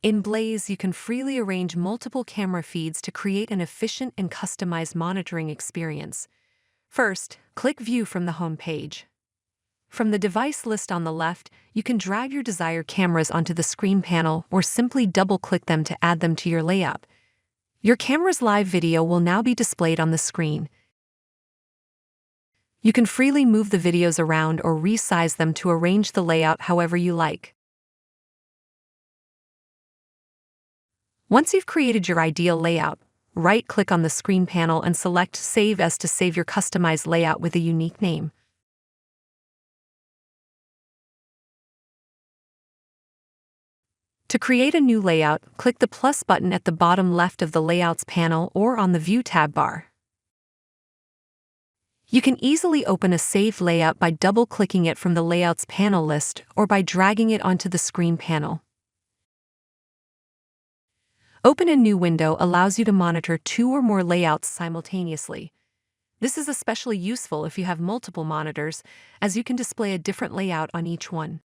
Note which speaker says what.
Speaker 1: In BLAZE, you can freely arrange multiple camera feeds to create an efficient and customized monitoring experience. First, click View from the home page. From the device list on the left, you can drag your desired cameras onto the screen panel or simply double-click them to add them to your layout. Your camera's live video will now be displayed on the screen. You can freely move the videos around or resize them to arrange the layout however you like. Once you've created your ideal layout, right-click on the screen panel and select Save As to save your customized layout with a unique name. To create a new layout, click the plus button at the bottom left of the Layouts panel or on the View tab bar. You can easily open a saved layout by double-clicking it from the Layouts panel list or by dragging it onto the screen panel. Open a new window allows you to monitor 2 or more layouts simultaneously. This is especially useful if you have multiple monitors, as you can display a different layout on each one.